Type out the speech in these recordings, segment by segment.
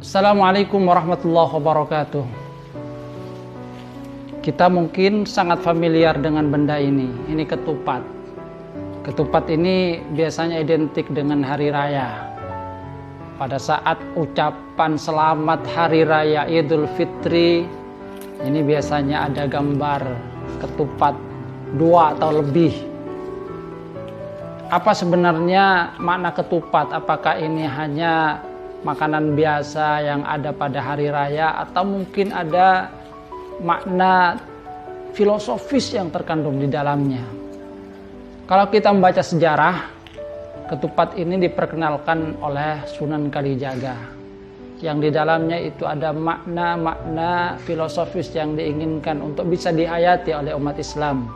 Assalamualaikum warahmatullahi wabarakatuh. Kita mungkin sangat familiar dengan benda ini. Ini ketupat. Ketupat ini biasanya identik dengan hari raya. Pada saat ucapan selamat hari raya Idul Fitri, ini biasanya ada gambar ketupat 2 atau lebih. Apa sebenarnya makna ketupat? Apakah ini hanya makanan biasa yang ada pada hari raya, atau mungkin ada makna filosofis yang terkandung di dalamnya? Kalau kita membaca sejarah, ketupat ini diperkenalkan oleh Sunan Kalijaga, yang di dalamnya itu ada makna-makna filosofis yang diinginkan untuk bisa dihayati oleh umat Islam.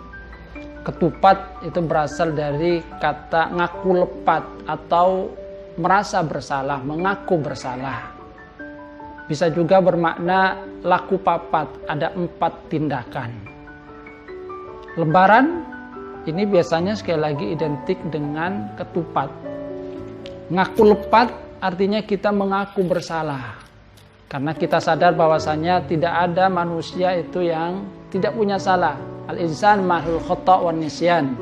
Ketupat itu berasal dari kata ngaku lepat atau merasa bersalah, mengaku bersalah. Bisa juga bermakna laku papat, ada 4 tindakan. Lebaran ini biasanya sekali lagi identik dengan ketupat. Ngaku lepat artinya kita mengaku bersalah, karena kita sadar bahwasanya tidak ada manusia itu yang tidak punya salah. Al-insan mahul khata' wan nisyan.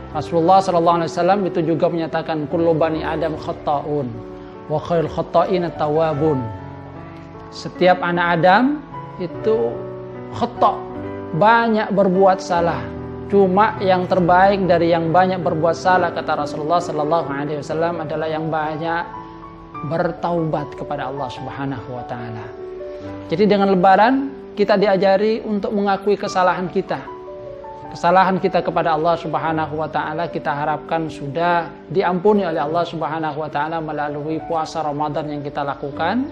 Rasulullah SAW itu juga menyatakan kullu bani Adam khata'un wa khairul khata'in at-tawwabun. Setiap anak Adam itu khata', banyak berbuat salah. Cuma yang terbaik dari yang banyak berbuat salah, kata Rasulullah SAW, adalah yang banyak bertaubat kepada Allah Subhanahu wa taala. Jadi dengan lebaran kita diajari untuk mengakui kesalahan kita. Kesalahan kita kepada Allah Subhanahu wa taala kita harapkan sudah diampuni oleh Allah Subhanahu wa taala melalui puasa Ramadan yang kita lakukan.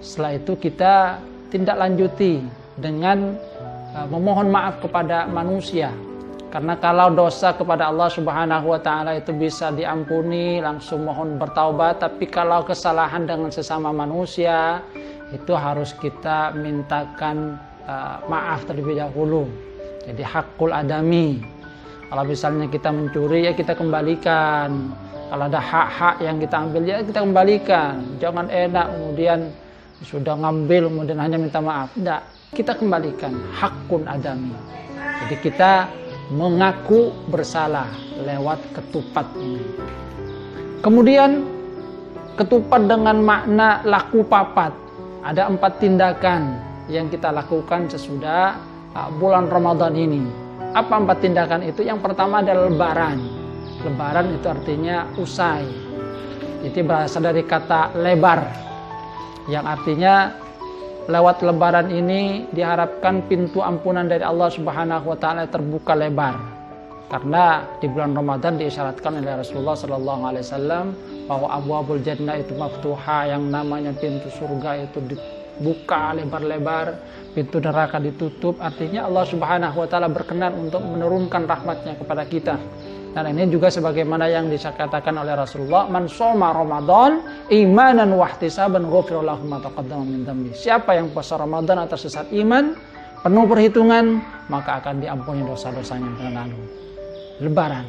Setelah itu kita tindak lanjuti dengan memohon maaf kepada manusia. Karena kalau dosa kepada Allah Subhanahu wa taala itu bisa diampuni, langsung mohon bertaubat, tapi kalau kesalahan dengan sesama manusia itu harus kita mintakan maaf terlebih dahulu. Jadi hakul adami. Kalau misalnya kita mencuri, ya kita kembalikan. Kalau ada hak-hak yang kita ambil, ya kita kembalikan. Jangan enak kemudian sudah ngambil kemudian hanya minta maaf. Tidak, kita kembalikan. Hakun adami. Jadi kita mengaku bersalah lewat ketupat ini. Kemudian ketupat dengan makna laku papat. Ada 4 tindakan yang kita lakukan sesudah bulan Ramadan ini. Apa 4 tindakan itu? Yang pertama adalah lebaran. Lebaran itu artinya usai. Jadi berasal dari kata lebar, yang artinya lewat lebaran ini diharapkan pintu ampunan dari Allah Subhanahu wa taala terbuka lebar. Karena di bulan Ramadan diisyaratkan oleh Rasulullah SAW bahwa abwabul jannah itu maftuha, yang namanya pintu surga itu dibuka lebar-lebar, pintu neraka ditutup. Artinya Allah Subhanahu wa taala berkenan untuk menurunkan rahmatnya kepada kita. Dan ini juga sebagaimana yang dikatakan oleh Rasulullah, man shoma Ramadan imanan wa ihtisaban ghufira lahu ma taqaddama min dhanbi. Siapa yang puasa Ramadan atas dasar iman, penuh perhitungan, maka akan diampuni dosa-dosanya yang lalu. Lebaran.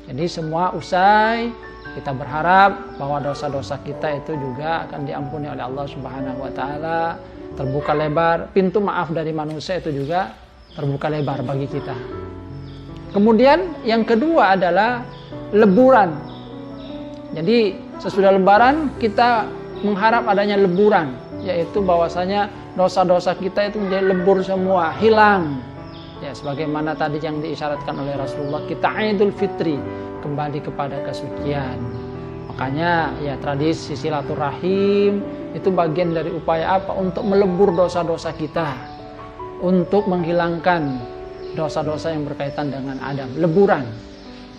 Jadi semua usai, kita berharap bahwa dosa-dosa kita itu juga akan diampuni oleh Allah Subhanahu wa taala. Terbuka lebar, pintu maaf dari manusia itu juga terbuka lebar bagi kita. Kemudian yang kedua adalah leburan. Jadi sesudah lebaran kita mengharap adanya leburan, yaitu bahwasanya dosa-dosa kita itu menjadi lebur semua, hilang. Ya, sebagaimana tadi yang diisyaratkan oleh Rasulullah, kita Idul Fitri, kembali kepada kesucian. Makanya ya tradisi silaturahim itu bagian dari upaya apa? Untuk melebur dosa-dosa kita, untuk menghilangkan dosa-dosa yang berkaitan dengan Adam, leburan.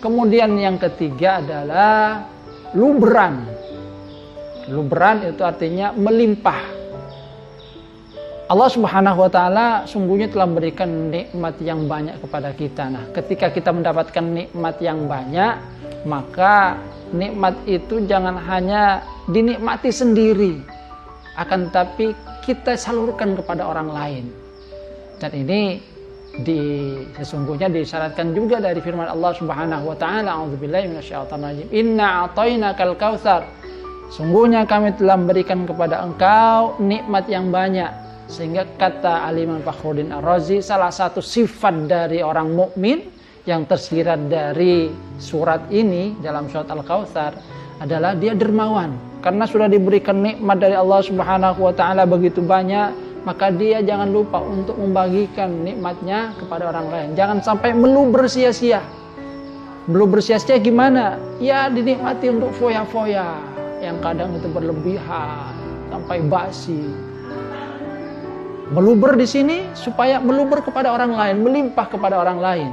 Kemudian yang ketiga adalah lubran. Lubran itu artinya melimpah. Allah Subhanahu wa taala sungguhnya telah memberikan nikmat yang banyak kepada kita. Nah, ketika kita mendapatkan nikmat yang banyak, maka nikmat itu jangan hanya dinikmati sendiri, akan tetapi kita salurkan kepada orang lain. Dan ini sesungguhnya disyaratkan juga dari firman Allah Subhanahu wa taala, a'udzubillahi minasyaitonir rajim, inna a'tainakal kautsar Sungguhnya kami telah memberikan kepada engkau nikmat yang banyak. Sehingga kata Al-Imam Fakhruddin Ar-Razi, salah satu sifat dari orang mukmin yang tersirat dari surat ini dalam surat Al-Kautsar adalah dia dermawan. Karena sudah diberikan nikmat dari Allah Subhanahu wa taala begitu banyak, maka dia jangan lupa untuk membagikan nikmatnya kepada orang lain. Jangan sampai meluber sia-sia. Meluber sia-sia gimana? Ya dinikmati untuk foya-foya yang kadang itu berlebihan sampai basi. Meluber di sini supaya meluber kepada orang lain, melimpah kepada orang lain.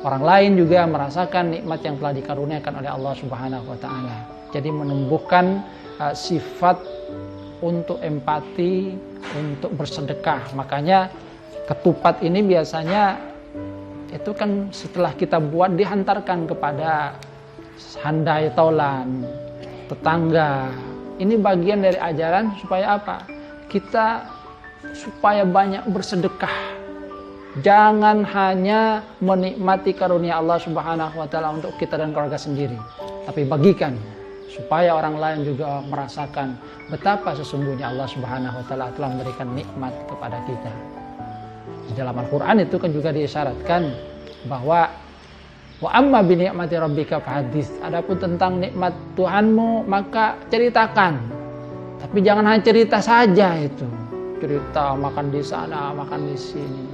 Orang lain juga merasakan nikmat yang telah dikaruniakan oleh Allah Subhanahu wa taala. Jadi menumbuhkan sifat untuk empati, untuk bersedekah. Makanya ketupat ini biasanya itu kan setelah kita buat dihantarkan kepada handai taulan, tetangga. Ini bagian dari ajaran supaya apa? Kita supaya banyak bersedekah. Jangan hanya menikmati karunia Allah Subhanahu wa taala untuk kita dan keluarga sendiri, tapi bagikan supaya orang lain juga merasakan betapa sesungguhnya Allah Subhanahu wa taala telah memberikan nikmat kepada kita. Di dalam Al-Qur'an itu kan juga diisyaratkan bahwa wa amma bi ni'mati rabbika fahadits. Adapun tentang nikmat Tuhanmu maka ceritakan. Tapi jangan hanya cerita saja itu. Cerita makan di sana, makan di sini.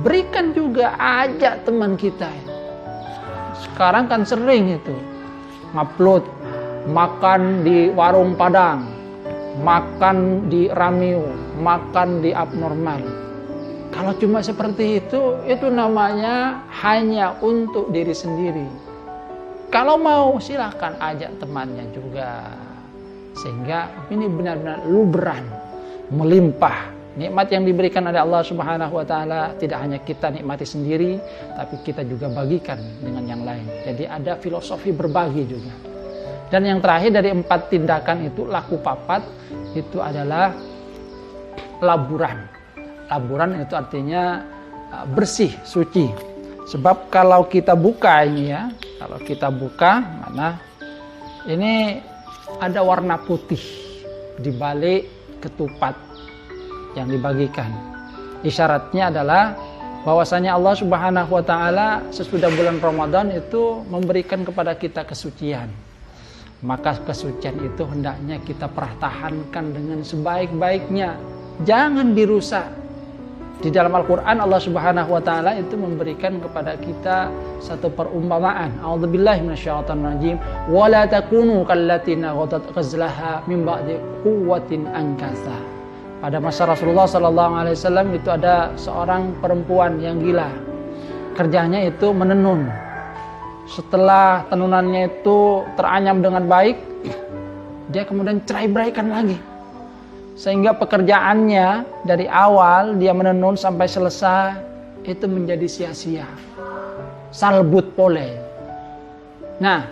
Berikan juga, ajak teman kita. Sekarang kan sering itu ngupload makan di warung Padang, makan di Ramio, makan di Abnormal. Kalau cuma seperti itu namanya hanya untuk diri sendiri. Kalau mau silakan ajak temannya juga. Sehingga ini benar-benar luberan, melimpah. Nikmat yang diberikan oleh Allah Subhanahu wa taala tidak hanya kita nikmati sendiri, tapi kita juga bagikan dengan yang lain. Jadi ada filosofi berbagi juga. Dan yang terakhir dari 4 tindakan itu laku papat itu adalah laburan. Laburan itu artinya bersih, suci. Sebab kalau kita buka ini ya, kalau kita buka mana ini ada warna putih di balik ketupat yang dibagikan. Isyaratnya adalah bahwasanya Allah Subhanahu wa taala sesudah bulan Ramadan itu memberikan kepada kita kesucian. Maka kesucian itu hendaknya kita pertahankan dengan sebaik-baiknya. Jangan dirusak. Di dalam Al-Qur'an Allah Subhanahu wa taala itu memberikan kepada kita satu perumpamaan. A'udzubillahi minasyaitonirrajim. Wa la takunu kallatina ghadat ghazlaha min ba'di quwwatin ankasa. Pada masa Rasulullah SAW itu ada seorang perempuan yang gila. Kerjanya itu menenun. Setelah tenunannya itu teranyam dengan baik, dia kemudian cerai-beraikan lagi. Sehingga pekerjaannya dari awal dia menenun sampai selesai itu menjadi sia-sia. Salbut pole. Nah,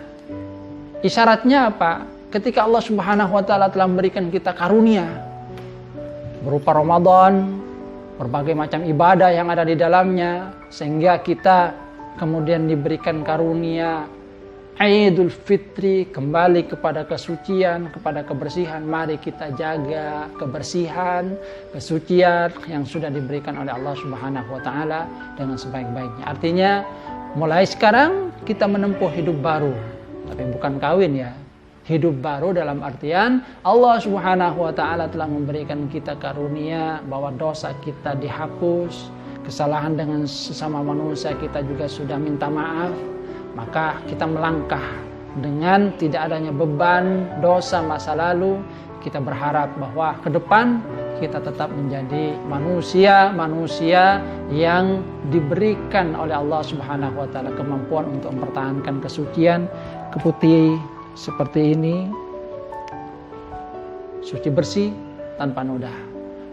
isyaratnya apa? Ketika Allah Subhanahu wa taala telah memberikan kita karunia berupa Ramadan, berbagai macam ibadah yang ada di dalamnya, sehingga kita kemudian diberikan karunia Idul Fitri, kembali kepada kesucian, kepada kebersihan. Mari kita jaga kebersihan, kesucian yang sudah diberikan oleh Allah Subhanahu wa taala dengan sebaik-baiknya. Artinya mulai sekarang kita menempuh hidup baru, tapi bukan kawin ya. Hidup baru dalam artian Allah Subhanahu wa taala telah memberikan kita karunia bahwa dosa kita dihapus, kesalahan dengan sesama manusia kita juga sudah minta maaf. Maka kita melangkah dengan tidak adanya beban dosa masa lalu. Kita berharap bahwa ke depan kita tetap menjadi manusia yang diberikan oleh Allah Subhanahu wa taala kemampuan untuk mempertahankan kesucian, keputih seperti ini, suci bersih tanpa noda.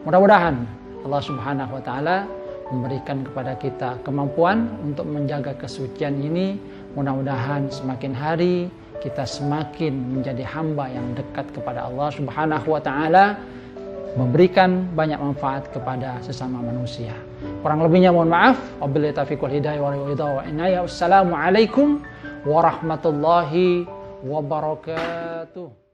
Mudah-mudahan Allah Subhanahu wa taala memberikan kepada kita kemampuan untuk menjaga kesucian ini. Mudah-mudahan semakin hari kita semakin menjadi hamba yang dekat kepada Allah Subhanahu wa taala, memberikan banyak manfaat kepada sesama manusia. Kurang lebihnya mohon maaf. Wabillahi taufiq wal hidayah wa inayah. Wassalamualaikum warahmatullahi wabarakatuh.